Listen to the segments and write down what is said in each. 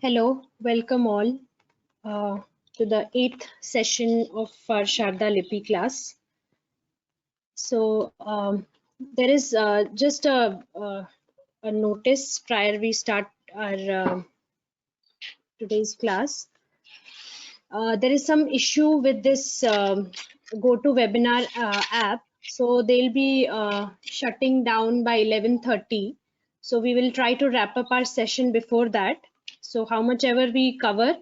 Hello, welcome all to the 8th session of our Sharada Lipi class. So there is just a notice prior we start our today's class. There is some issue with this GoToWebinar app, so they'll be shutting down by 11:30. So we will try to wrap up our session before that. So how much ever we cover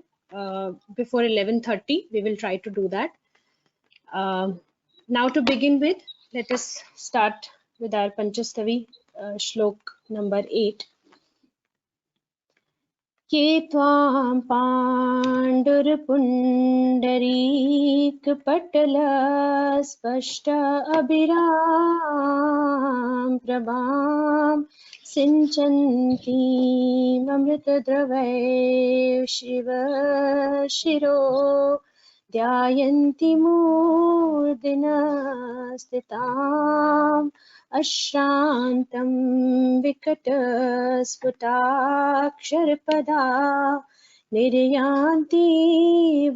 before 11:30, we will try to do that. Now to begin with, let us start with our Panchastavi shlok number 8. ये त्वां पाण्डुरपुण्डरीकपटलस्पष्ट अभिराम प्रभां सिञ्चन्तीममृतद्रवैः शिव शिरो ध्यायन्ति मूर्ध्ना स्थिताम् अश्रान्तं विकटस्फुटाक्षरपदा निर्यान्ति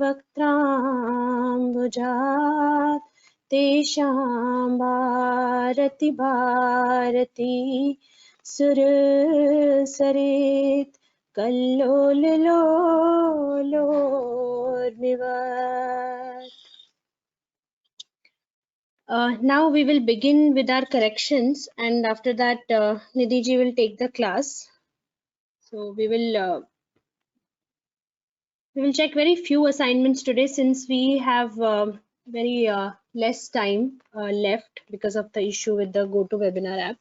वक्त्राम्बुजात् तेषां Bharati Bharati सुरसरित् कल्लोललोलोर्मिवत्. Now we will begin with our corrections, and after that Nidhi ji will take the class. So we will check very few assignments today since we have very less time left because of the issue with the GoToWebinar app.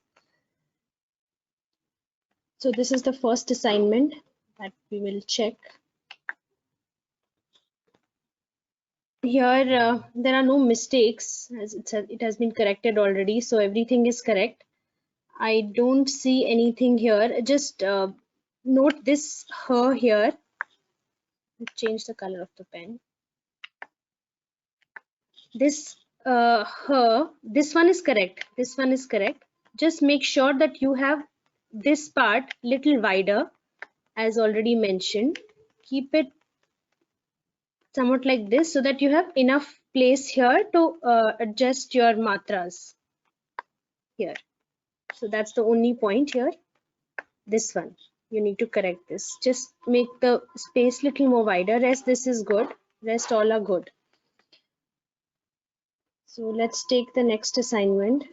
So this is the first assignment that we will check. Here there are no mistakes, as it has been corrected already, so everything is correct. I don't see anything here. Just note this her here. Change the color of the pen. This her, this one is correct. This one is correct. Just make sure that you have this part little wider, as already mentioned. Keep it somewhat like this so that you have enough place here to adjust your matras here. So that's the only point here. This one, you need to correct this. Just make the space little more wider. Rest this is good. Rest all are good. So let's take the next assignment.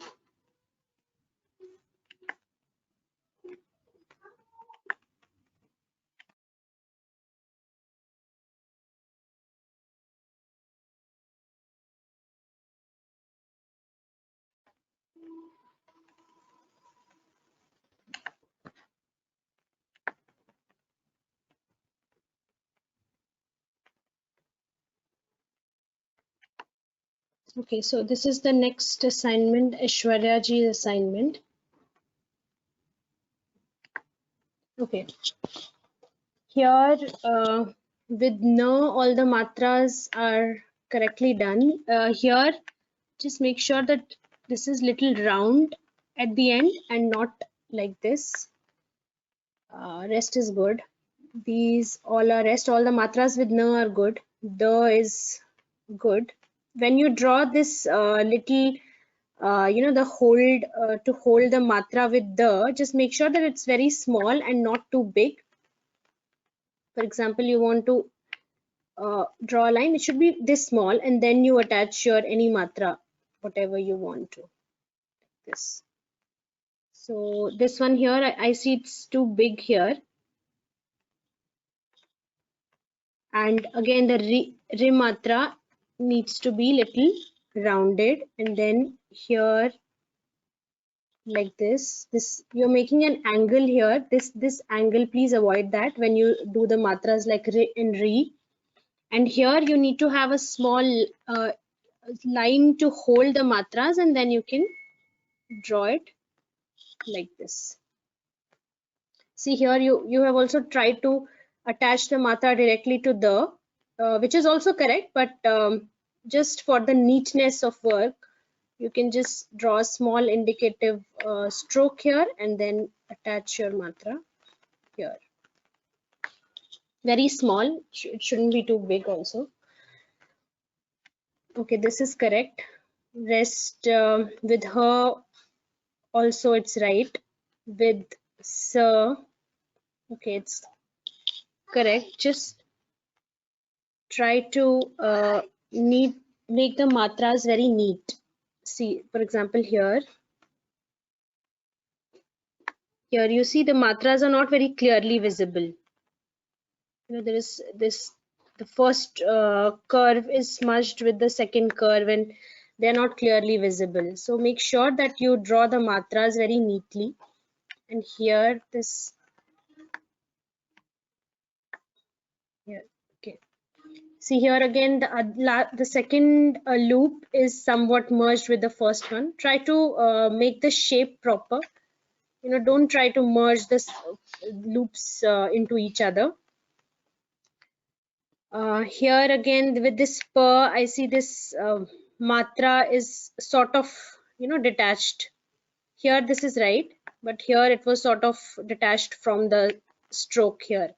Okay, so this is the next assignment, Aishwarya ji's assignment. Okay, here with no, all the matras are correctly done. Here, just make sure that this is little round at the end and not like this. Rest is good. These all are rest. All the matras with no are good. The is good. When you draw this little, the hold to hold the matra with the, just make sure that it's very small and not too big. For example, you want to draw a line, it should be this small, and then you attach your any matra, whatever you want to. This. So this one here, I see it's too big here. And again, the re matra needs to be little rounded, and then here like this you're making an angle here. This angle, please avoid that when you do the matras like re and re. And here you need to have a small line to hold the matras, and then you can draw it like this. See here, you have also tried to attach the matra directly to the, which is also correct, but just for the neatness of work, you can just draw a small indicative stroke here and then attach your matra here. very small. It shouldn't be too big also. Okay, this is correct. Rest with her also it's right. With sir, okay, it's correct. Just try to make the matras very neat. See, for example, here you see the matras are not very clearly visible. There is this, the first curve is smudged with the second curve and they're not clearly visible. So make sure that you draw the matras very neatly. And here this, here, okay. See here again, the second loop is somewhat merged with the first one. Try to make the shape proper. Don't try to merge the loops into each other. Here again with this per, I see this matra is sort of detached. Here this is right, but here it was sort of detached from the stroke here.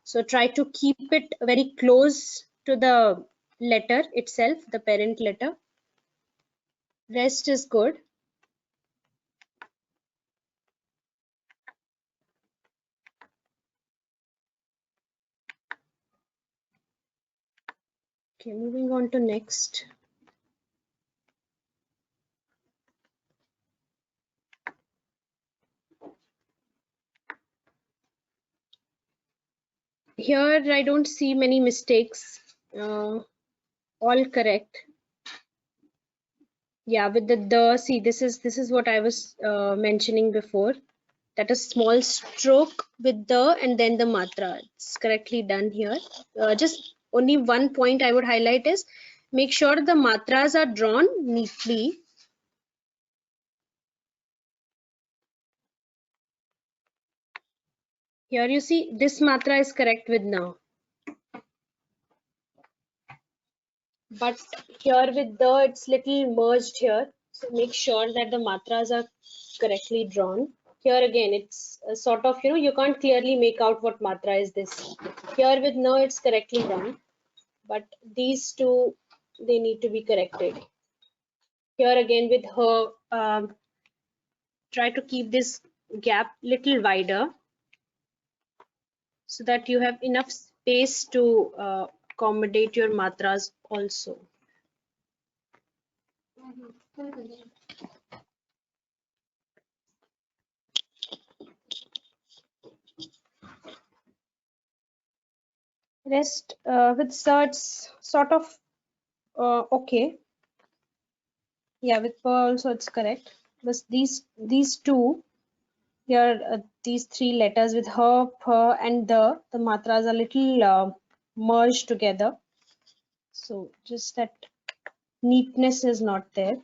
So try to keep it very close to the letter itself, the parent letter. Rest is good. Okay, moving on to next. Here I don't see many mistakes. All correct. Yeah, with the see, this is what I was mentioning before. That a small stroke with the and then the matra. It's correctly done here. Just only one point I would highlight is make sure the matras are drawn neatly. Here you see this matra is correct with now. But here with the, it's little merged here. So make sure that the matras are correctly drawn. Here again, it's sort of, you can't clearly make out what matra is this. Here with no, it's correctly done. But these two, they need to be corrected. Here again with her, try to keep this gap little wider so that you have enough space to accommodate your matras also. Rest with certs sort of okay. Yeah, with per also it's correct. But these two here, these three letters with her, per, and the matras are little merged together. So just that neatness is not there.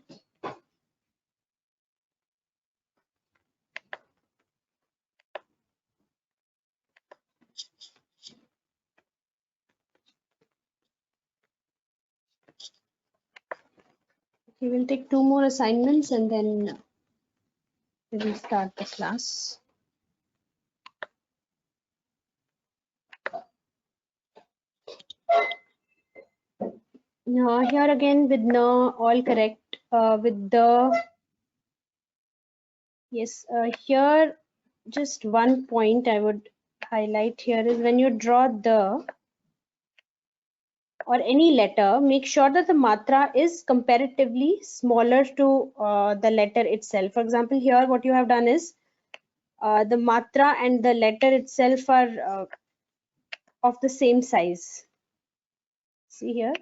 We will take 2 more assignments and then we will start the class. Here again with no, all correct. With the, yes, here just one point I would highlight here is when you draw the or any letter, make sure that the matra is comparatively smaller to the letter itself. For example, here what you have done is the matra and the letter itself are of the same size. See here.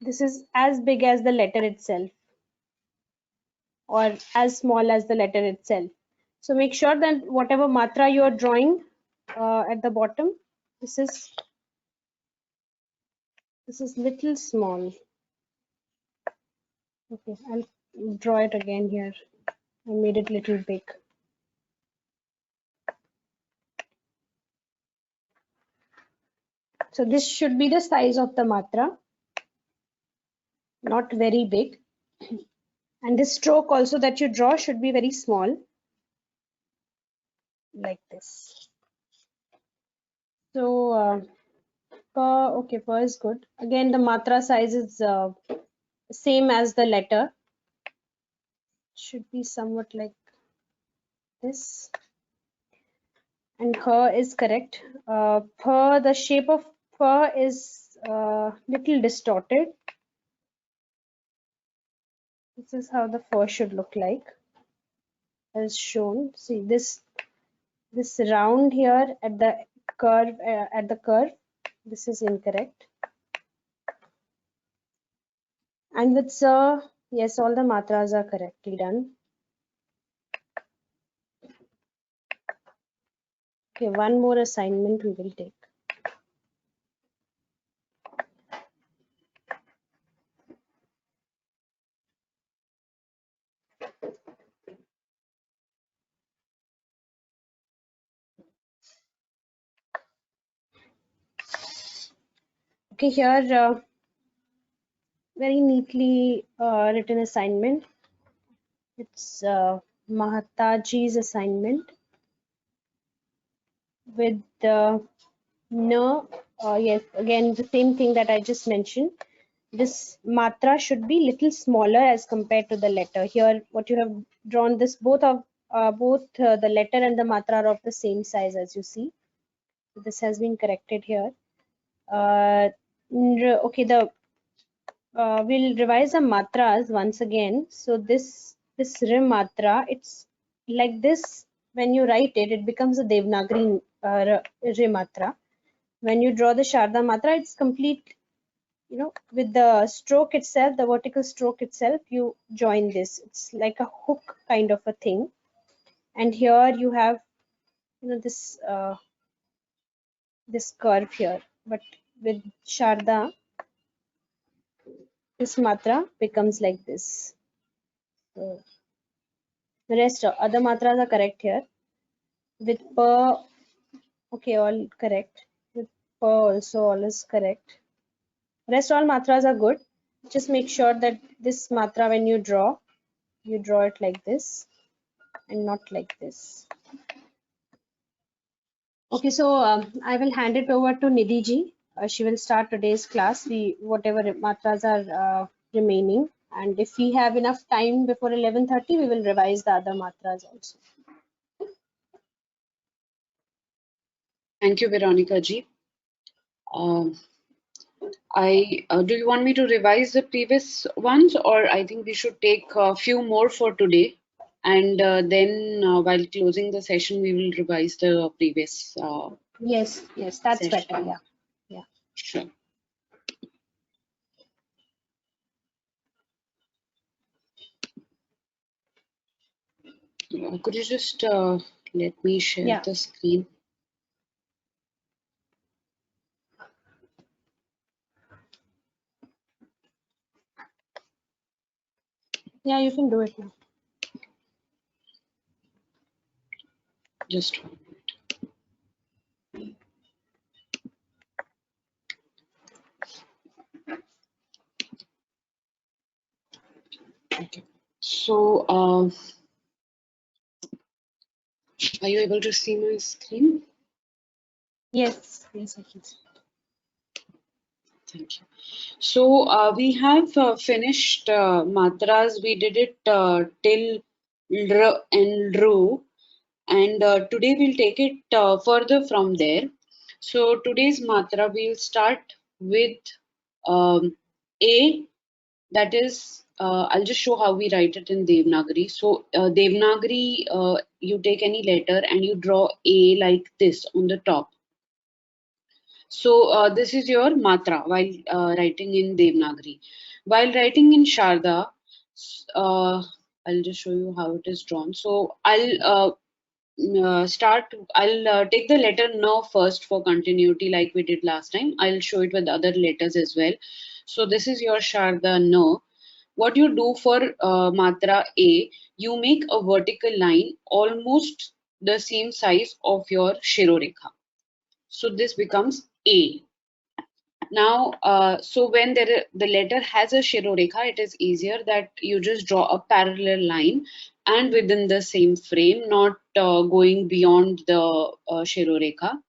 This is as big as the letter itself or as small as the letter itself. So make sure that whatever matra you are drawing at the bottom, this is little small. Okay, I'll draw it again here. I made it little big. So this should be the size of the matra, not very big. And this stroke also that you draw should be very small. like this. So okay, pa is good. Again, the matra size is same as the letter. Should be somewhat like this. And her is correct. Per, the shape of per is little distorted. This is how the fur should look like, as shown. See this round here at the curve. This is incorrect. And with sir, yes, all the matras are correctly done. Okay, one more assignment we will take. Okay, here very neatly written assignment. It's Mahataji's assignment with no, yes, again the same thing that I just mentioned. This matra should be little smaller as compared to the letter. Here, what you have drawn, this both the letter and the matra are of the same size, as you see. So this has been corrected here. Okay, we'll revise the matras once again. So this re matra, it's like this. When you write it, it becomes a Devanagari re matra. When you draw the Sharada matra, it's complete. You know, with the stroke itself, the vertical stroke itself, you join this. It's like a hook kind of a thing. And here you have, you know, this curve here. But with Sharda, this matra becomes like this. So the rest of other matras are correct here. With per, okay, all correct. With per also all is correct. Rest all matras are good. Just make sure that this matra, when you draw it like this and not like this. Okay, so I will hand it over to Nidhi ji. She will start today's class. Whatever matras are remaining, and if we have enough time before 11:30, we will revise the other matras also. Thank you, Veronica ji. Do you want me to revise the previous ones, or I think we should take a few more for today, and then while closing the session, we will revise the previous. Yes, that's session. better. Yeah. Sure. Could you just let me share the screen? Yeah, you can do it now. Just 1 minute. Okay. So, are you able to see my screen? Yes, I can see. Thank you. So we have finished matras. We did it till r and ru, and today we'll take it further from there. So today's matra we'll start with a. That is, I'll just show how we write it in Devanagari. So Devanagari, you take any letter and you draw a like this on the top. So this is your matra while writing in Devanagari. While writing in Sharda, I'll just show you how it is drawn. So I'll take the letter N first for continuity like we did last time. I'll show it with other letters as well. So this is your Sharda N. What you do for matra A, you make a vertical line almost the same size of your Shirorekha. So this becomes A. Now, so when the letter has a Shirorekha, it is easier that you just draw a parallel line and within the same frame, not going beyond the Shirorekha.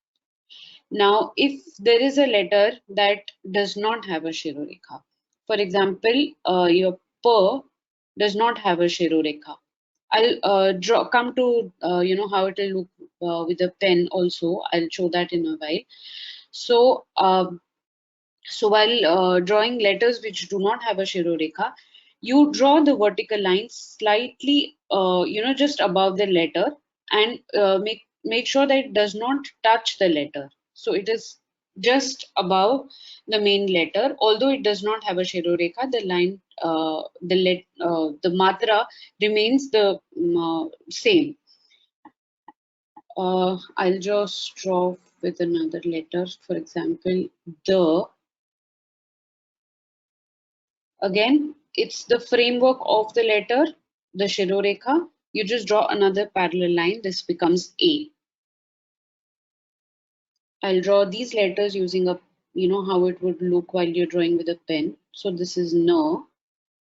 Now, if there is a letter that does not have a Shirorekha, for example, your per does not have a Shirorekha. I'll come to how it will look with a pen also. I'll show that in a while. So, while drawing letters which do not have a Shirorekha, you draw the vertical line slightly, just above the letter, and make sure that it does not touch the letter. So it is just above the main letter. Although it does not have a Shirorekha, the line, the matra remains the same. I'll just draw with another letter. For example, the. Again, it's the framework of the letter, the Shirorekha. You just draw another parallel line. This becomes A. I'll draw these letters using a, how it would look while you're drawing with a pen. So this is Na.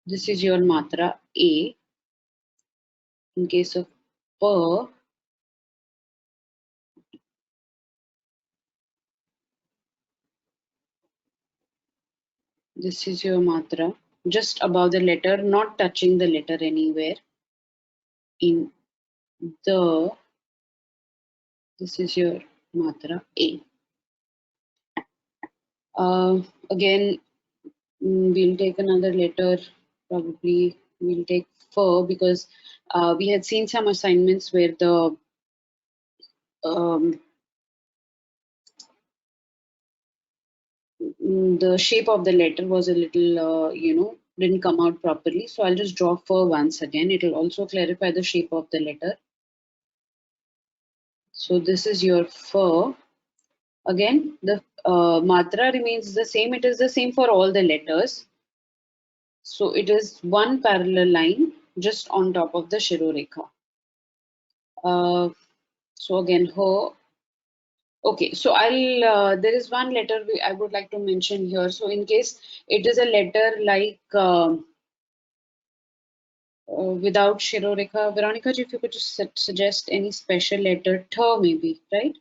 This is your matra A. In case of Pa, this is your matra. Just above the letter, not touching the letter anywhere. In the, this is your matra A. Again, we'll take another letter. Probably we'll take fur, because we had seen some assignments where um, the shape of the letter was a little, didn't come out properly. So I'll just draw fur once again. It will also clarify the shape of the letter. So this is your fur. Again, the matra remains the same. It is the same for all the letters. So it is one parallel line just on top of the Shirorekha. So again, her. Okay, so there is one letter I would like to mention here. So in case it is a letter like without Shirorekha, Veronica, if you could just suggest any special letter, Tha maybe, right?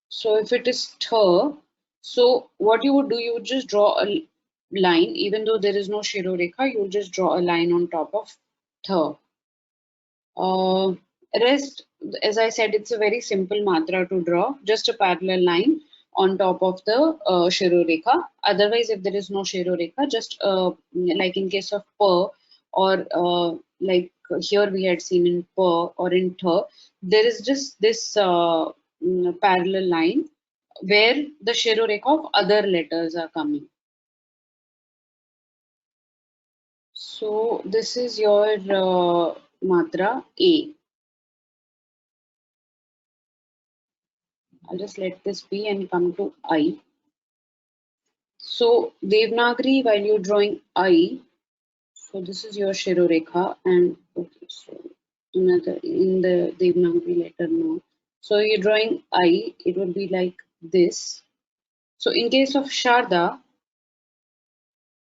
So if it is Tha, so what you would do, you would just draw a line, even though there is no Shirorekha, you will just draw a line on top of Tha. Uh, Rest, as I said, it's a very simple matra to draw, just a parallel line on top of the Shirorekha. Otherwise, if there is no Shirorekha, just like in case of Pa, or like here we had seen in Pa or in Tha, there is just this parallel line where the Shirorekha of other letters are coming. So this is your matra A. I'll just let this be and come to I. So Devanagari, while you're drawing I, so this is your Shirorekha, and okay, so another in the Devanagari letter now. So you're drawing I, it would be like this. So in case of Sharda,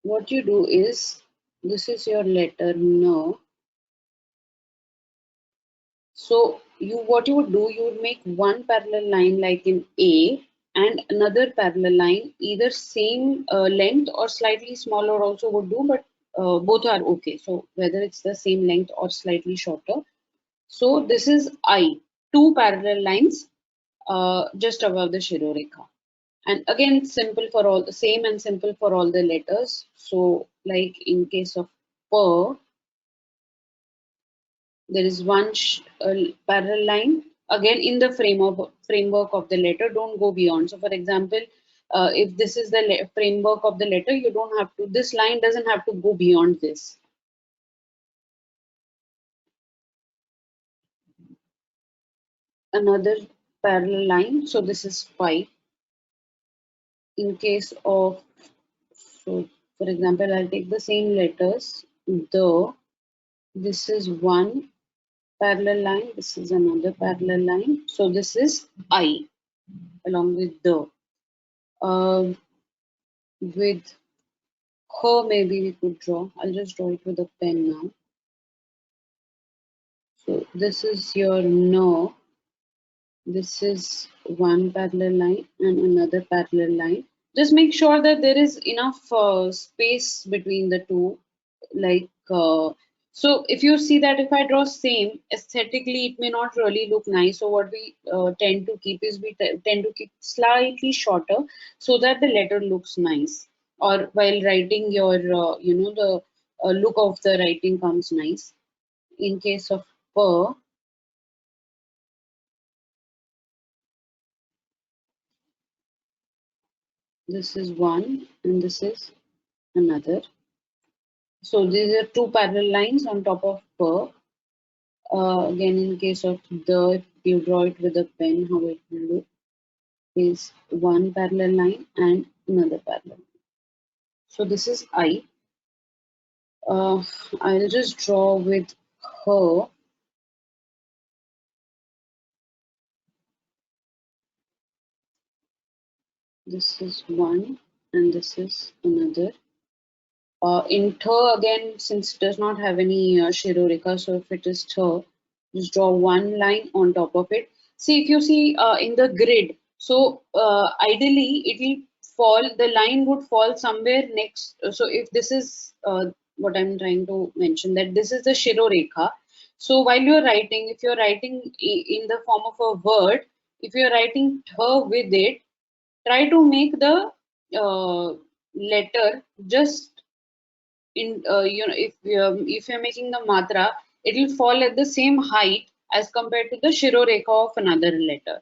what you do is, this is your letter No. So what you would do, you would make one parallel line like in A, and another parallel line, either same length or slightly smaller also would do, but both are okay. So whether it's the same length or slightly shorter. So this is I, two parallel lines just above the Shirorekha. And again, simple for all, the same and simple for all the letters. So like in case of Per, there is one parallel line. Again, in the framework of the letter, don't go beyond. So for example, if this is the framework of the letter, you don't have to, this line doesn't have to go beyond this. Another parallel line. So this is 5. In case of, so for example, I'll take the same letters. This is one parallel line. This is another parallel line. So this is I along with the. With her, maybe we could draw. I'll just draw it with a pen now. So this is your no. This is one parallel line and another parallel line. Just make sure that there is enough space between the two. Like, so if you see that if I draw same, aesthetically it may not really look nice. So what we tend to keep is we tend to keep slightly shorter so that the letter looks nice. Or while writing your, the look of the writing comes nice. In case of per, this is one and this is another. So these are two parallel lines on top of per. Again, in case of the, if you draw it with a pen, how it will look is one parallel line and another parallel. So this is I. I'll just draw with her. This is one and this is another. In tha again, since it does not have any shiroreka, so if it is tha, just draw one line on top of it. See, if you see in the grid, so ideally it will fall, the line would fall somewhere next. So if this is what I'm trying to mention, that this is the shiroreka. So while you're writing, if you're writing in the form of a word, if you're writing tha with it, try to make the letter just in if you're making the matra, it will fall at the same height as compared to the shiroreka of another letter.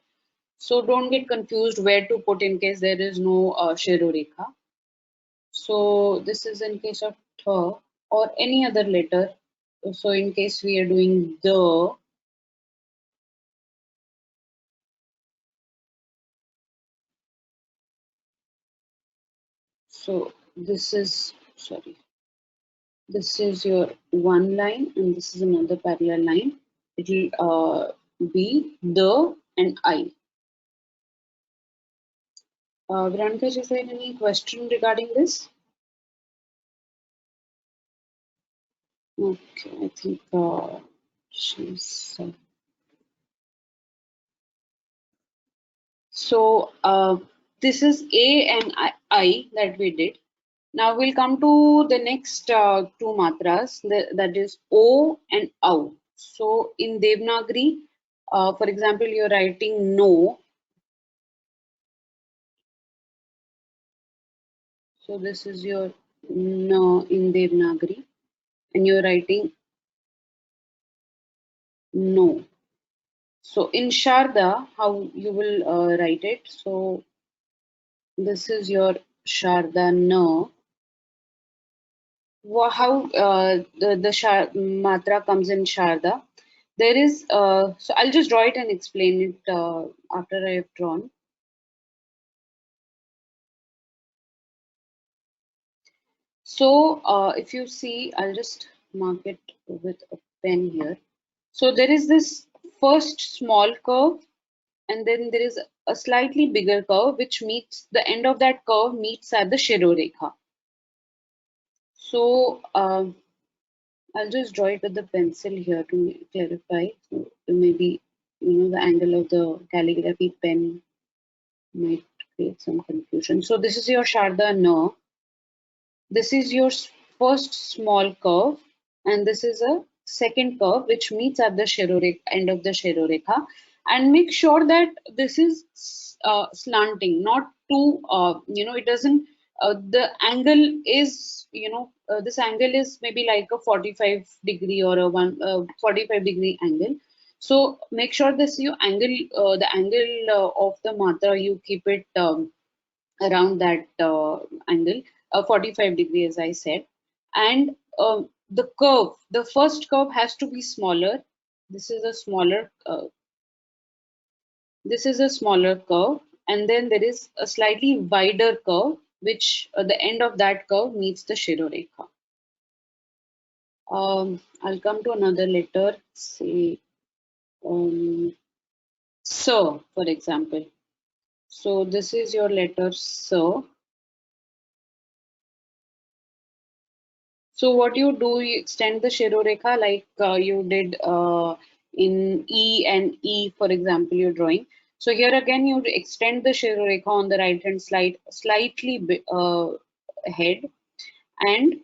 So don't get confused where to put in case there is no shiroreka. So this is in case of tha or any other letter. So in case we are doing the, so this is, sorry, this is your one line and this is another parallel line. It will be the and I. Veronica, is there any question regarding this? Okay, I think she's. So this is A and I that we did. Now we'll come to the next two matras, that is O and Au. So in Devanagari, for example, you're writing no. So this is your no in Devanagari, and you're writing no. So in Sharda, how you will write it? So this is your Sharda na. How the matra comes in Sharda? There is, so I'll just draw it and explain it after I have drawn. So if you see, I'll just mark it with a pen here. So there is this first small curve, and then there is a slightly bigger curve, which meets the end of that curve meets at the Shirorekha. So I'll just draw it with the pencil here to clarify. So maybe the angle of the calligraphy pen might create some confusion. So this is your Sharda Na. This is your first small curve, and this is a second curve which meets at the end of the Shirorekha. And make sure that this is slanting, not too, it doesn't, the angle is, this angle is maybe like a 45 degree or a 45 degree angle. So make sure this you angle, the angle of the matra, you keep it around that angle, 45 degree, as I said. And the curve, the first curve has to be smaller. This is a smaller, curve, and then there is a slightly wider curve, which the end of that curve meets the Shirorekha. I'll come to another letter, say Sir, for example. So this is your letter Sir. So what you do, you extend the Shirorekha like you did in E and E, for example, you're drawing. So here again, you extend the Shirorekha on the right hand side slightly ahead and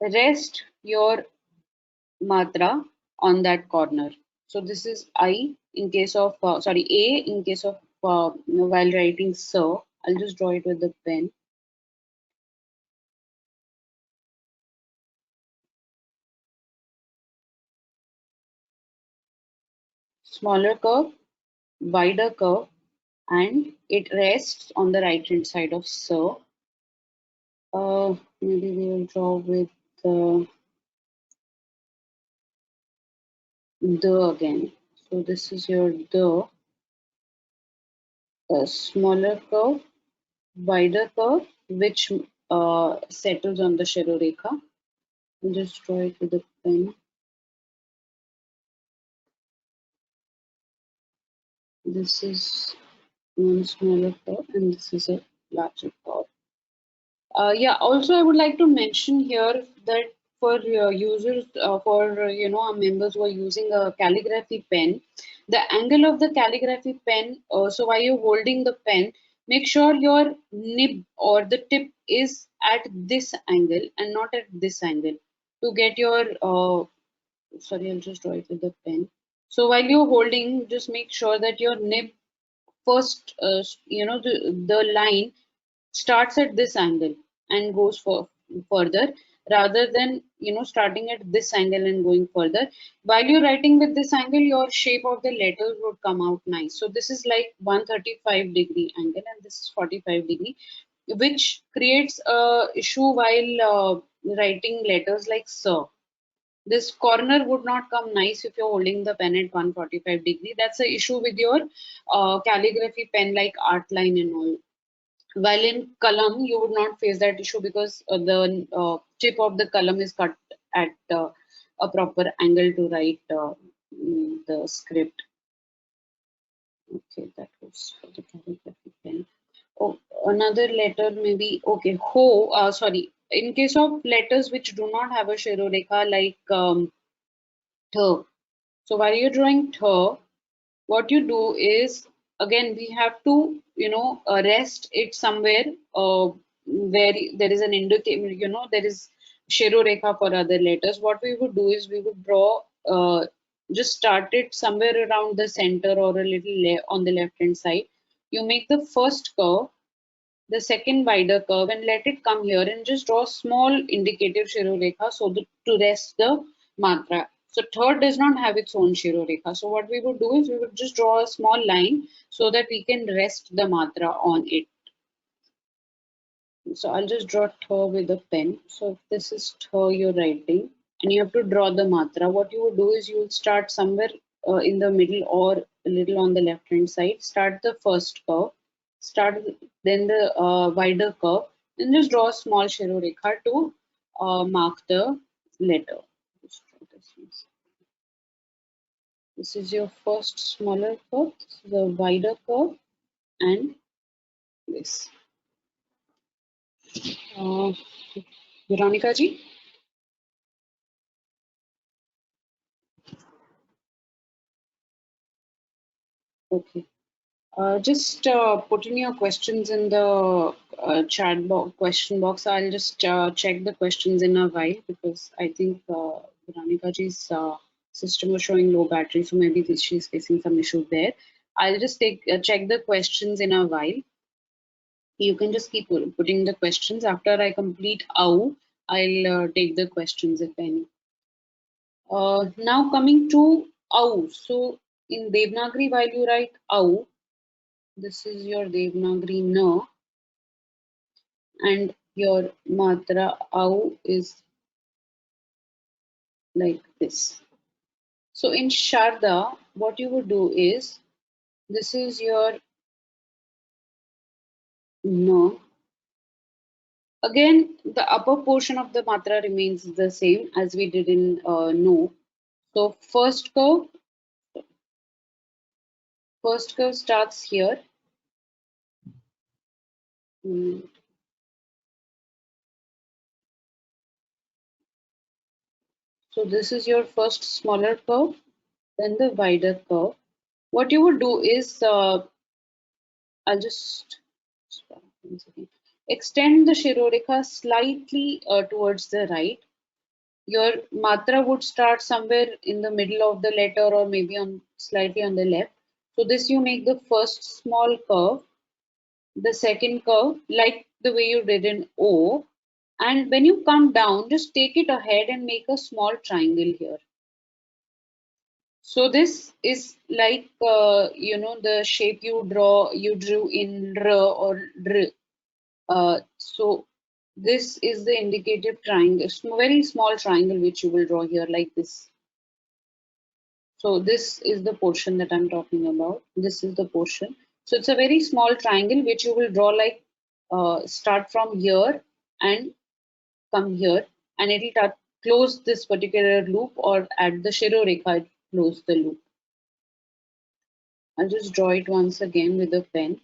rest your matra on that corner. So this is I in case of, sorry, A in case of while writing sir. I'll just draw it with the pen. Smaller curve, wider curve, and it rests on the right hand side of sir. Maybe we will draw with the again. So this is your the, smaller curve, wider curve, which settles on the Shirorekha. I'll just draw it with a pen. This is one smaller curve and this is a larger curve. Yeah, also I would like to mention here that for users, for our members who are using a calligraphy pen, the angle of the calligraphy pen, so while you're holding the pen, make sure your nib or the tip is at this angle and not at this angle to get your, sorry, I'll just draw it with the pen. So while you're holding, just make sure that your nib first, the line starts at this angle and goes for further, rather than starting at this angle and going further. While you're writing with this angle, your shape of the letters would come out nice. So this is like 135-degree angle and this is 45-degree, which creates a issue while writing letters like sir. This corner would not come nice if you're holding the pen at 145-degree. That's the issue with your calligraphy pen like Artline and all. While in Kalam, you would not face that issue because the tip of the Kalam is cut at a proper angle to write the script. Okay, that was for the calligraphy pen. Oh, another letter maybe, okay, ho, sorry. In case of letters which do not have a Shirorekha like th. So while you're drawing th, what you do is, again we have to rest it somewhere where there is an indicator, there is Shirorekha for other letters. What we would do is we would draw, just start it somewhere around the center or a little on the left hand side. You make the first curve, the second wider curve, and let it come here and just draw small indicative Shirorekha so that to rest the matra. So third does not have its own Shirorekha. So what we would do is we would just draw a small line so that we can rest the matra on it. So I'll just draw tha with a pen. So if this is tha you're writing and you have to draw the matra, what you would do is you will start somewhere in the middle or a little on the left hand side. Start the first curve, start then the wider curve, and just draw a small Shirorekha to mark the letter. This is your first smaller curve, this is a wider curve, and this. Veronica ji? Okay. Just put in your questions in the chat box, question box. I'll just check the questions in a while because I think Veronica ji's system was showing low battery, so maybe she's facing some issue there. I'll just check the questions in a while. You can just keep putting the questions. After I complete AU, I'll take the questions if any. Now coming to AU. So in Devanagari, while you write AU, this is your Devanagari na, and your matra AU is like this. So in Sharda, what you would do is, this is your na. Again, the upper portion of the matra remains the same as we did in no. So first curve starts here. So this is your first smaller curve. then the wider curve. What you would do is, I'll just extend the Shirorekha slightly towards the right. Your matra would start somewhere in the middle of the letter or maybe on slightly on the left. So this you make the first small curve, the second curve like the way you did in O, and when you come down, just take it ahead and make a small triangle here. So this is like the shape you drew in R or Dr. So this is the indicative triangle, very small triangle which you will draw here like this. So this is the portion that I'm talking about. This is the portion. So it's a very small triangle which you will draw like start from here and come here, and it will close this particular loop, or at the Shirorekha it close the loop. I'll just draw it once again with a pen.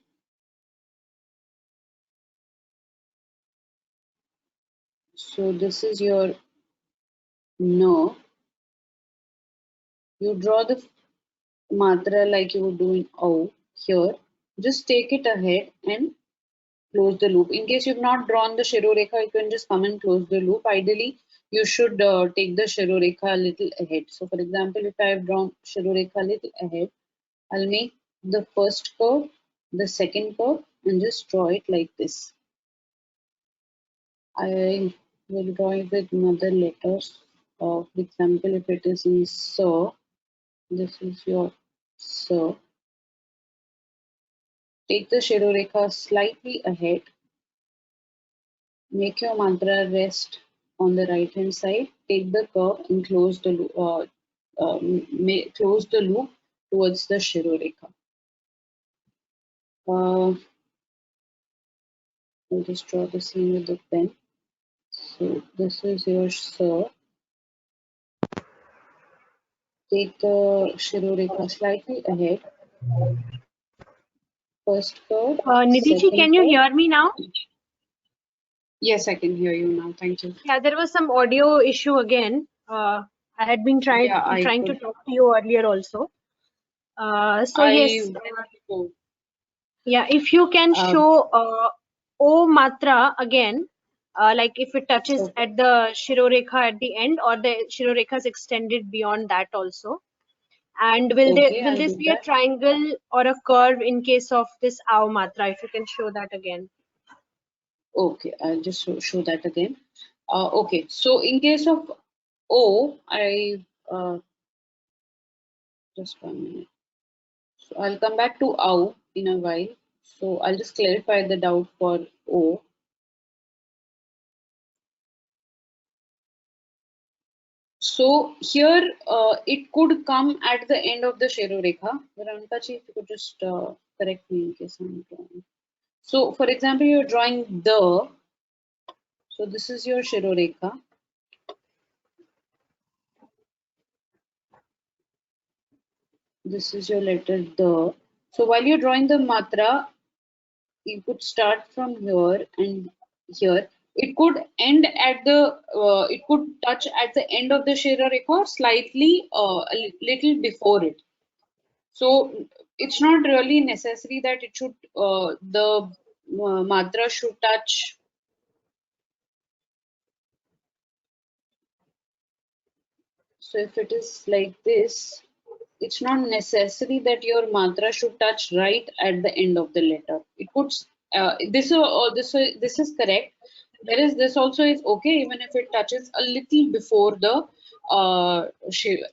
So this is your no. You draw the matra like you would do in O here. Just take it ahead and close the loop. In case you've not drawn the Shirorekha, you can just come and close the loop. Ideally, you should take the Shirorekha a little ahead. So for example, if I have drawn Shirorekha a little ahead, I'll make the first curve, the second curve, and just draw it like this. I will draw it with mother letters. For example, if it is in Sir, this is your Sir. Take the Shirorekha slightly ahead. Make your mantra rest on the right hand side. Take the curve and close the loop towards the Shirorekha. I'll just draw the scene with the pen. So this is your Sir. Take the Shirorekha slightly ahead. First curve. Nidhi, can you hear me now? Yes, I can hear you now. Thank you. Yeah, there was some audio issue again. I had been trying to talk to you earlier also. Yes. Yeah, if you can show O matra again, like if it touches at the Shirorekha at the end, or the Shirorekha is extended beyond that also. And will this be a triangle or a curve in case of this Ao matra? If you can show that again. Okay, I'll just show that again. Okay, so in case of O, just 1 minute. So I'll come back to Ao in a while. So I'll just clarify the doubt for O. So here it could come at the end of the Shirorekha. Veronica-ji, if you could just correct me in case I'm wrong. So for example, you're drawing the. So this is your Shirorekha. This is your letter the. So while you're drawing the matra, you could start from here and here. It could end at the. It could touch at the end of the Shirorekha or slightly a little before it. So it's not really necessary that it should the matra should touch. So if it is like this, it's not necessary that your matra should touch right at the end of the letter. It could this is correct. Whereas this also is okay even if it touches a little before the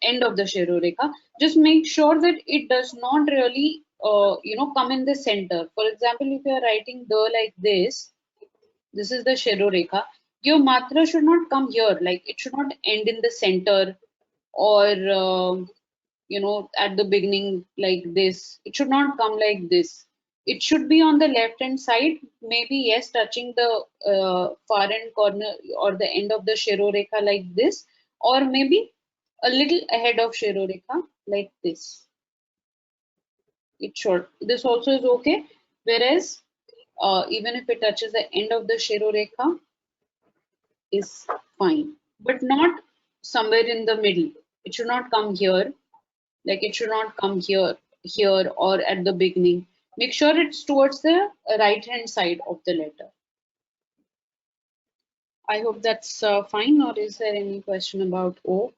end of the Shirorekha. Just make sure that it does not really come in the center. For example, if you are writing the like this is the Shirorekha. Your matra should not come here. Like it should not end in the center or at the beginning like this. It should not come like this. It should be on the left hand side, maybe yes, touching the far end corner or the end of the Shirorekha like this, or maybe a little ahead of Shirorekha like this. It should. This also is okay. Whereas even if it touches the end of the Shirorekha is fine, but not somewhere in the middle. It should not come here. Like it should not come here or at the beginning. Make sure it's towards the right hand side of the letter. I hope that's fine, or is there any question about O?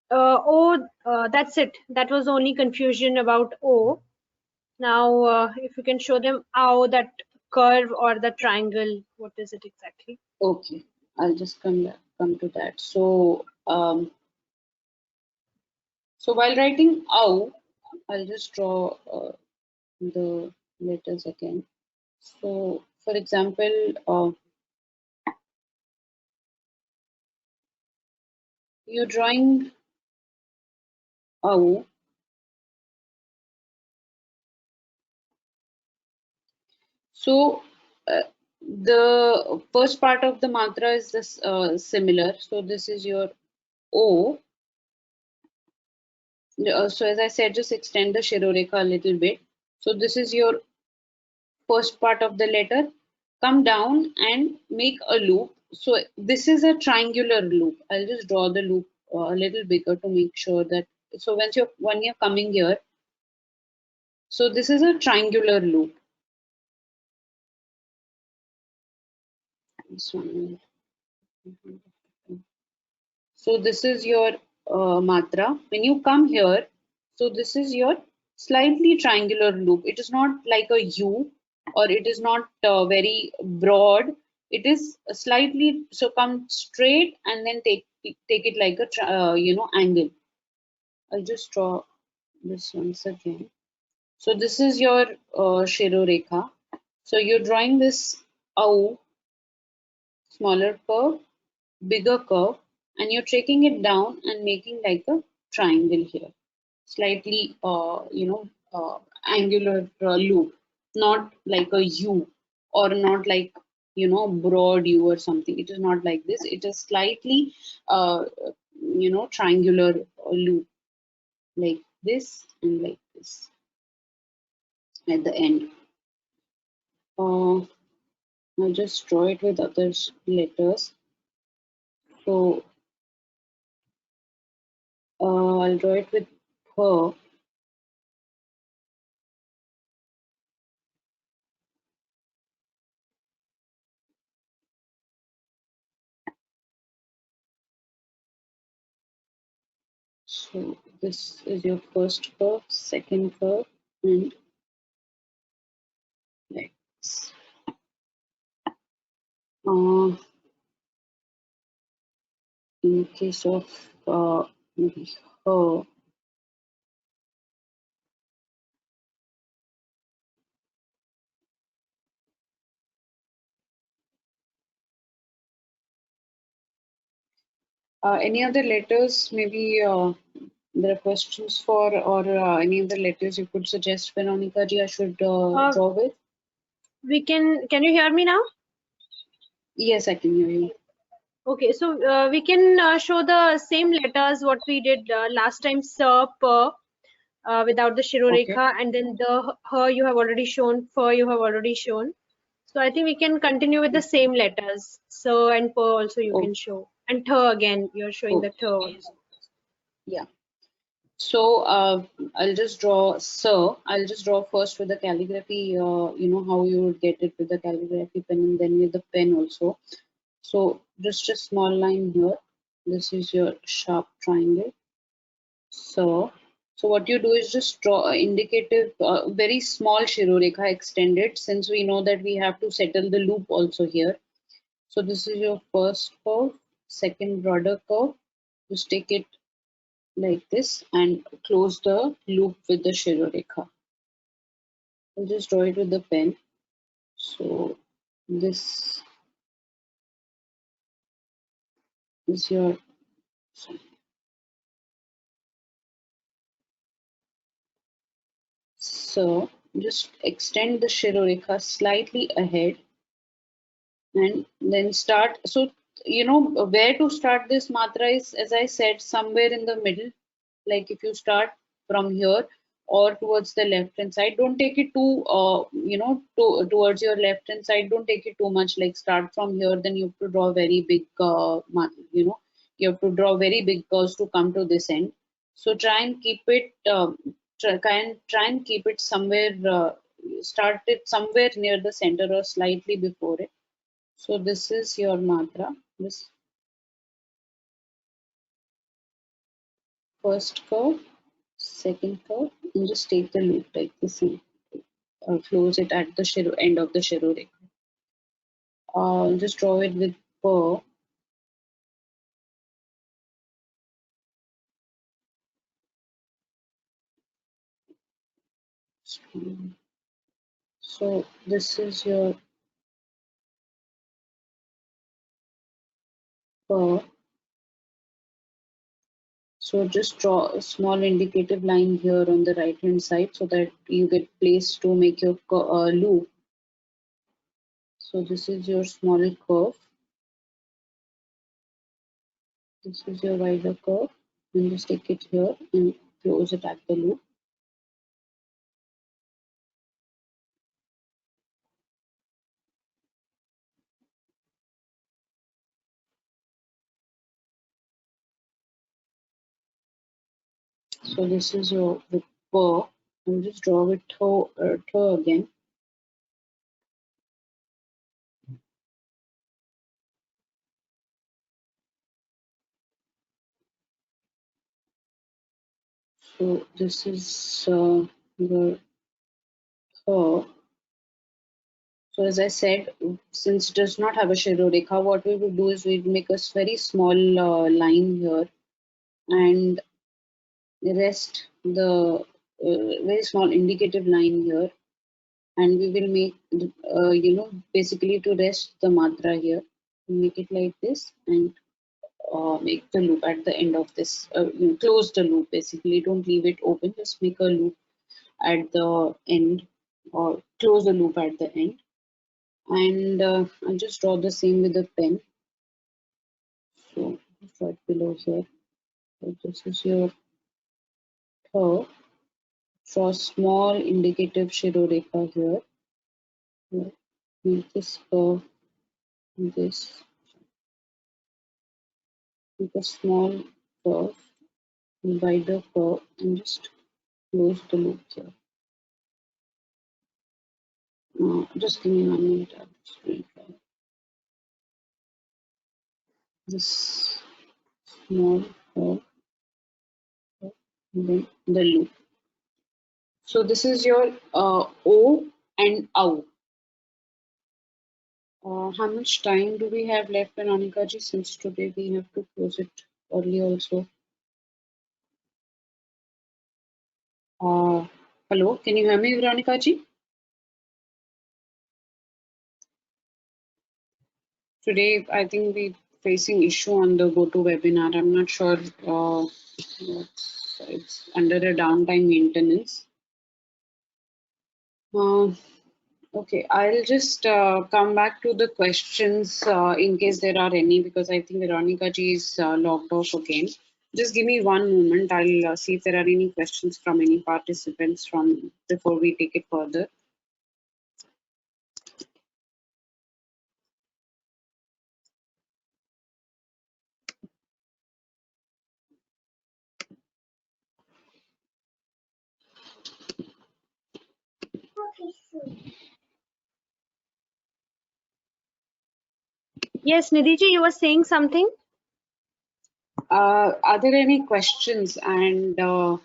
That's it. That was the only confusion about O. Now, if you can show them how that curve or the triangle, what is it exactly? Okay, I'll just come to that. So while writing ow, I'll just draw the letters again. So for example, you're drawing ow. So the first part of the matra is this similar. So this is your O. So as I said, just extend the Shirorekha a little bit. So this is your first part of the letter. Come down and make a loop. So this is a triangular loop. I'll just draw the loop a little bigger to make sure that. So when you're coming here, so this is a triangular loop. This one. So this is your matra. When you come here, so this is your slightly triangular loop. It is not like a U, or it is not very broad. It is slightly, so come straight and then take it like a angle. I'll just draw this once again. So this is your Shirorekha. So you're drawing this au, smaller curve, bigger curve, and you're taking it down and making like a triangle here, slightly angular loop, not like a U, or not like broad U or something. It is not like this. It is slightly triangular loop, like this and like this at the end. I'll just draw it with other letters. So I'll draw it with her. So this is your first curve, second curve, and like this. In case of maybe her, any other letters, maybe there are questions for, or any other letters you could suggest, Veronica ji, I should draw with? Can you hear me now? Yes, I can hear you. Okay, so we can show the same letters what we did last time, sir, per, without the Shirorekha, Okay. and then the her you have already shown, for you have already shown. So I think we can continue with the same letters. So and per also you Oh, can show. And ther again, you're showing oh, the ther also. yeah. So I'll just draw sir. I'll just draw first with the calligraphy, how you would get it with the calligraphy pen, and then with the pen also. So just a small line here. This is your sharp triangle. So what you do is just draw a indicative, very small Shirorekha extended, since we know that we have to settle the loop also here. So this is your first curve, second broader curve. Just take it like this and close the loop with the Shirorekha. I'll just draw it with the pen. So this is your, so just extend the Shirorekha slightly ahead and then start. So where to start this matra is, as I said, somewhere in the middle. Like if you start from here or towards the left hand side, don't take it too towards your left hand side. Don't take it too much. Like start from here, then you have to draw very big you have to draw very big curves to come to this end. So try and keep it try and keep it somewhere, start it somewhere near the center or slightly before it. So this is your matra, this first curve, second curve, and just take the loop like this and close it at the end of the Shirure. Just draw it with per. So this is your per. So just draw a small indicative line here on the right hand side so that you get place to make your loop. So this is your small curve. This is your wider curve. And just take it here and close it at the loop. So this is your the per. And just draw with toe again. So this is your per. So as I said, since it does not have a Shirodekha, what we would do is we'd make a very small line here and rest the very small indicative line here, and we will make basically to rest the matra here. Make it like this and make the loop at the end of this. Close the loop basically. Don't leave it open. Just make a loop at the end or close the loop at the end. And I'll just draw the same with the pen. So right below here. So this is your curve. Draw small indicative Shirodekha here. Make this curve, this, make a small curve, wider curve, and just close the loop here. Just give me 1 minute. I'll just retry. This small curve, and then the loop. So this is your O and OW. How much time do we have left, Veronica ji? Since today we have to close it early also. Hello, can you hear me, Veronica ji? Today, I think we're facing issue on the GoToWebinar. I'm not sure it's under a downtime maintenance. Okay, I'll just come back to the questions in case there are any, because I think Veronica ji is logged off again. Just give me 1 moment. I'll see if there are any questions from any participants from before we take it further. Yes, Nidhi ji, you were saying something? Are there any questions? And I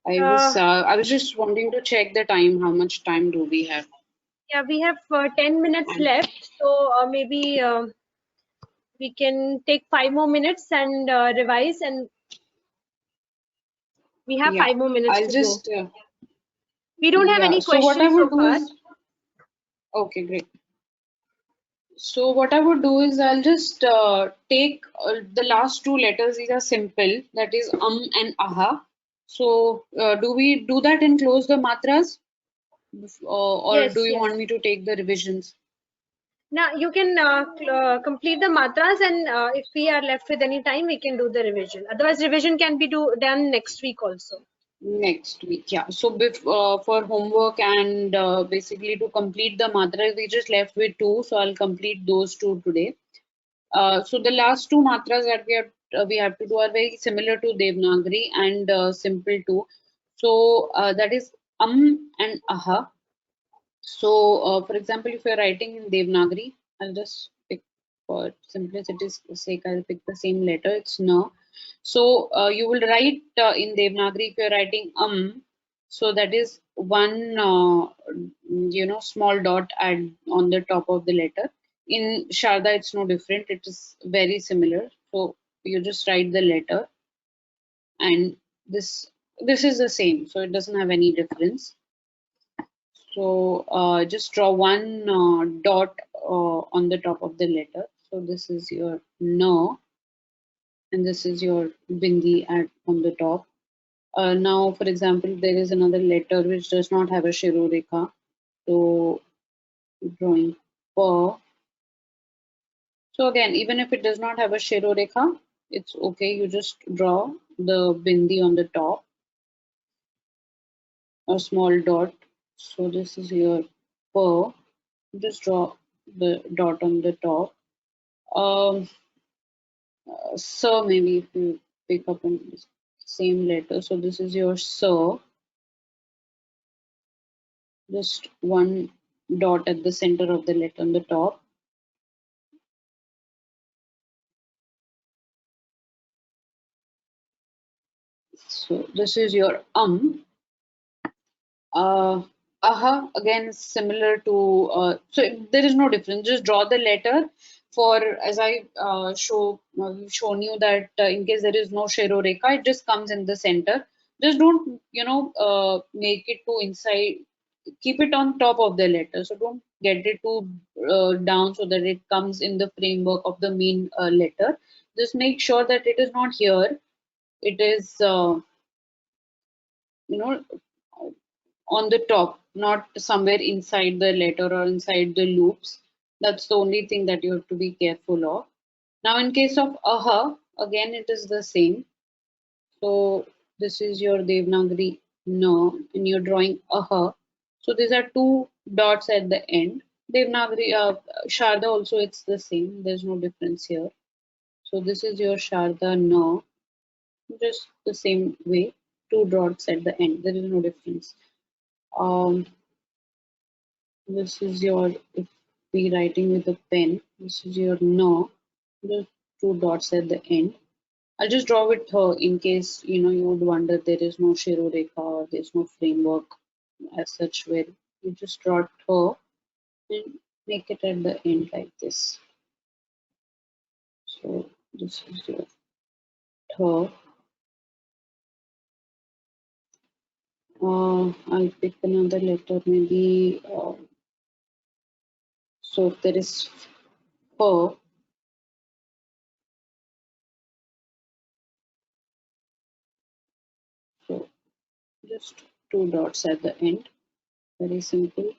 was just wanting to check the time. How much time do we have? Yeah, we have 10 minutes left, so maybe we can take 5 more minutes and revise, and we have 5 more minutes I'll to just, go. We don't have any so what I questions would so do far. is, okay, great. So what I would do is I'll just take the last 2 letters. These are simple. That is and aha. So do we do that and close the matras, or Yes, do you yes. want me to take the revisions? Now you can complete the matras, and if we are left with any time, we can do the revision. Otherwise, revision can be done next week also. Next week, yeah. So for homework and basically to complete the matras, we just left with 2. So I'll complete those 2 today. So the last 2 matras that we are we have to do are very similar to Devanagari and simple too. So that is and aha. So for example, if you're writing in Devanagari, I'll just pick for simplicity's sake, I'll pick the same letter. It's na. So you will write in Devanagari if you're writing so that is one small dot add on the top of the letter. In Sharda, it's no different. It is very similar. So you just write the letter, and this is the same. So it doesn't have any difference. So just draw one dot on the top of the letter. So this is your no, and this is your bindi on the top. Now, for example, there is another letter which does not have a shiroreka. So drawing pa. So again, even if it does not have a shiroreka, it's okay. You just draw the bindi on the top, a small dot. So this is your pa. Just draw the dot on the top. So maybe if you pick up on the same letter, so this is your so, just one dot at the center of the letter on the top. So this is your aha again is similar to so there is no difference. Just draw the letter for as I shown you that in case there is no shiroreka, it just comes in the center. Just don't make it too inside. Keep it on top of the letter. So don't get it too down so that it comes in the framework of the main letter. Just make sure that it is not here. It is you know on the top, not somewhere inside the letter or inside the loops. That's the only thing that you have to be careful of. Now, in case of aha, again it is the same. So this is your Devanagari no, and you're drawing aha. So these are two dots at the end. Devanagari, Sharda also it's the same. There's no difference here. So this is your Sharda no, just the same way. Two dots at the end. There is no difference. This is your, if we writing with a pen, this is your no, the two dots at the end. I'll just draw with her in case you would wonder there is no shiroreka or there's no framework as such where you just draw her and make it at the end like this. So this is your her. I'll pick another letter maybe. So if there is her, so just two dots at the end. Very simple.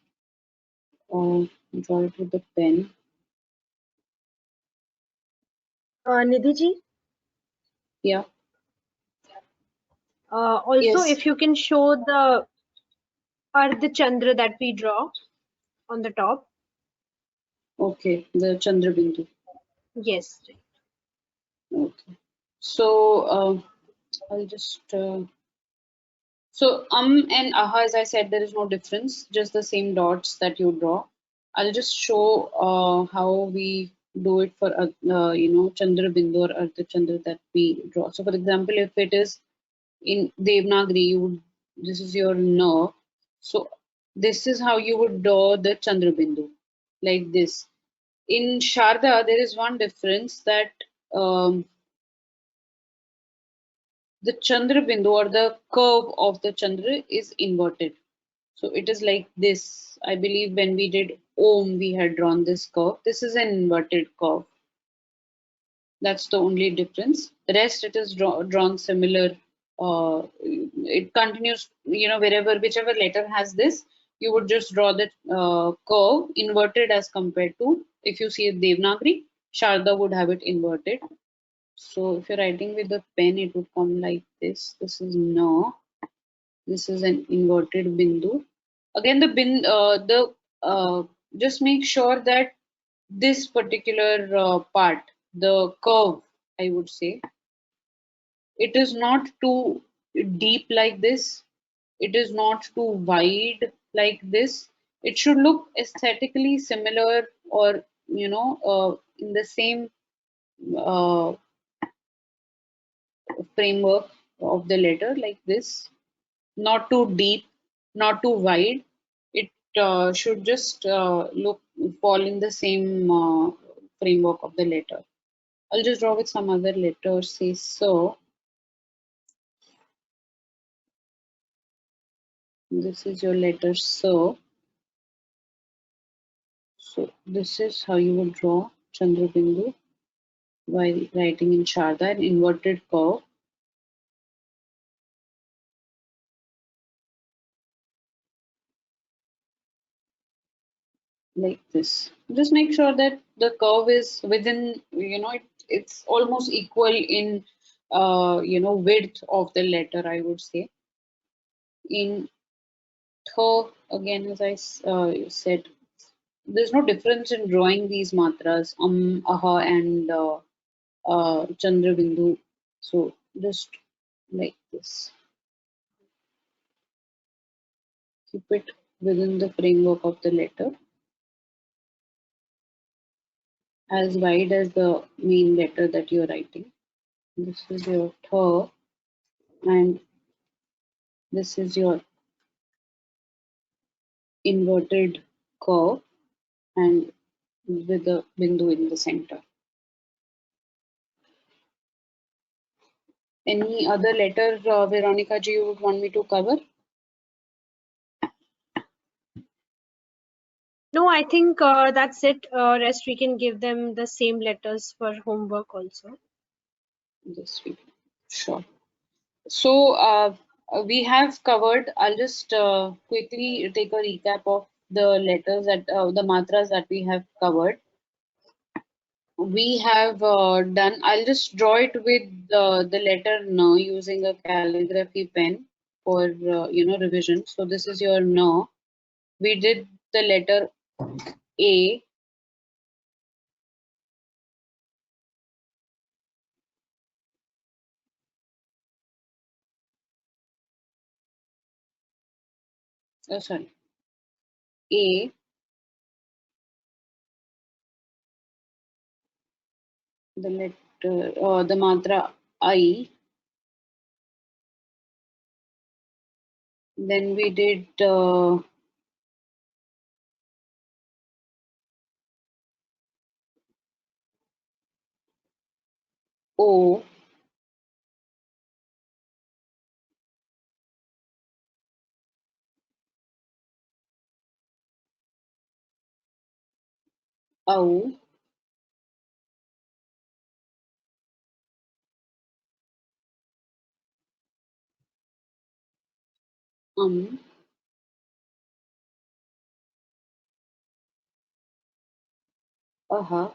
Draw it with the pen. Nidhi Yeah. also Yes. if you can show the Ardha Chandra that we draw on the top. Okay. The Chandra Bindu. Yes. Okay. So I'll just so and aha, as I said, there is no difference, just the same dots that you draw. I'll just show how we do it for Chandra Bindu or Ardha Chandra that we draw. So for example, if it is in Devanagari, this is your no. So this is how you would draw the Chandra Bindu, like this. In Sharda, there is one difference that the Chandra Bindu or the curve of the Chandra is inverted. So it is like this. I believe when we did Om, we had drawn this curve. This is an inverted curve. That's the only difference. The rest, it is drawn similar. It continues, whichever letter has this, you would just draw the curve inverted as compared to, if you see Devanagari, Sharda would have it inverted. So if you're writing with the pen, it would come like this. This is no. This is an inverted bindu. Again, just make sure that this particular part, the curve, I would say, It is not too deep like this. It is not too wide like this. It should look aesthetically similar, or in the same uh, framework of the letter like this. Not too deep, not too wide. It should just look fall in the same framework of the letter. I'll just draw with some other letters. Say so. This is your letter so. So this is how you would draw Chandra Bindu while writing in Sharada, an inverted curve. Like this. Just make sure that the curve is within, it's almost equal in, width of the letter, I would say. In tho, again, as I said, there's no difference in drawing these matras, aha, and Chandra Bindu. So just like this. Keep it within the framework of the letter, as wide as the main letter that you're writing. This is your tho, and this is your inverted curve, and with a bindu in the center. Any other letter, Veronica ji, you would want me to cover? No, I think that's it. Rest we can give them the same letters for homework also. This week. Sure. So we have covered, I'll just quickly take a recap of the letters that the matras that we have covered. We have done, I'll just draw it with the letter N using a calligraphy pen for revision. So this is your N. We did the letter A. Sorry, A. The letter, the matra I. Then we did O. Au. Aha,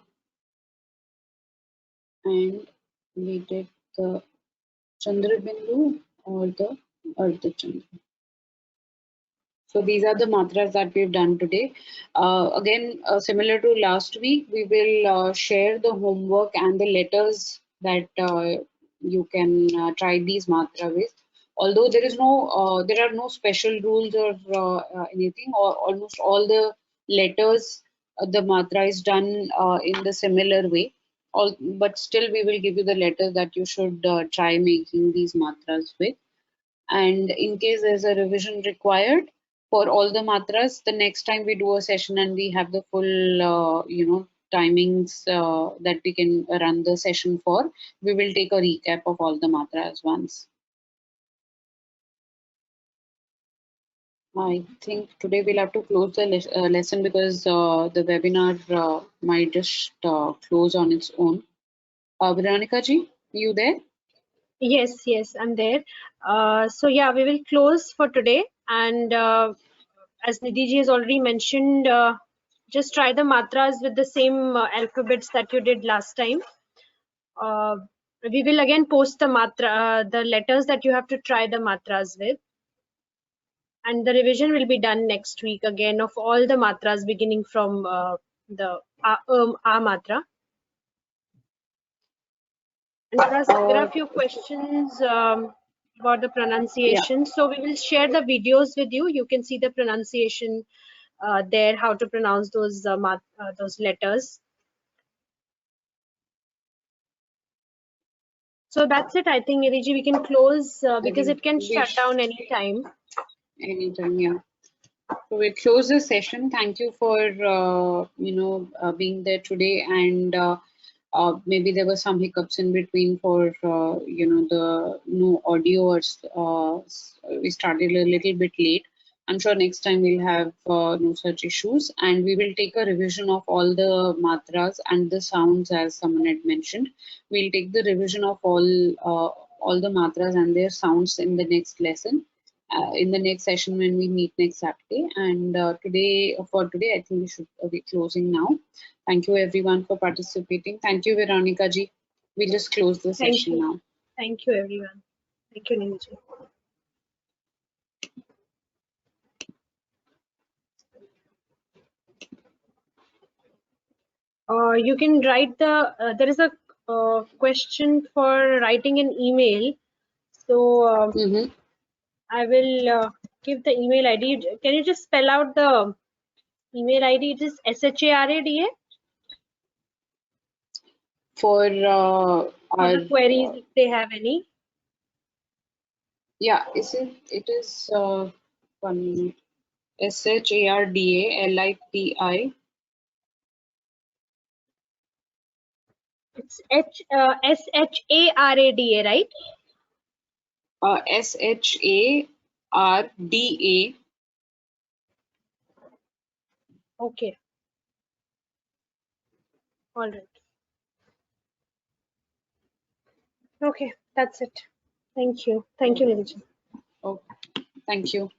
and we did the Chandra Bindu or the Ardha Chandra. So these are the matras that we've done today. Again, similar to last week, we will share the homework and the letters that you can try these matra with. Although there are no special rules or anything, or almost all the letters, the matra is done in the similar way. But still, we will give you the letters that you should try making these matras with. And in case there's a revision required for all the matras, the next time we do a session and we have the full timings that we can run the session for, we will take a recap of all the matras once. I think today we'll have to close the lesson because the webinar might just close on its own. Veronica ji, you there? Yes, I'm there. So yeah, we will close for today. And as Nidhi ji has already mentioned, just try the matras with the same alphabets that you did last time. We will again post the letters that you have to try the matras with. And the revision will be done next week again of all the matras beginning from the A matra. There are a few questions about the pronunciation. So we will share the videos with you. You can see the pronunciation there, how to pronounce those letters. So that's it. I think, Iriji, we can close because it can shut down anytime. Anytime, yeah. So we close the session. Thank you for being there today, and maybe there were some hiccups in between for the no audio, or we started a little bit late. I'm sure next time we'll have no such issues, and we will take a revision of all the matras and the sounds, as someone had mentioned. We'll take the revision of all the matras and their sounds in the next lesson. In the next session when we meet next Saturday. And for today, I think we should be closing now. Thank you everyone for participating. Thank you, Veronica ji. We'll just close the session now. Thank you, everyone. Thank you, Neelji. You can write there is a question for writing an email. So I will give the email ID. Can you just spell out the email ID? It is SHARADA. For the queries, if they have any. Yeah, it is 1 minute. SHARDA It's SHARADA, right? SHARDA. Okay. All right. Okay, that's it. Thank you. Thank you, Neelji. Okay. Thank you.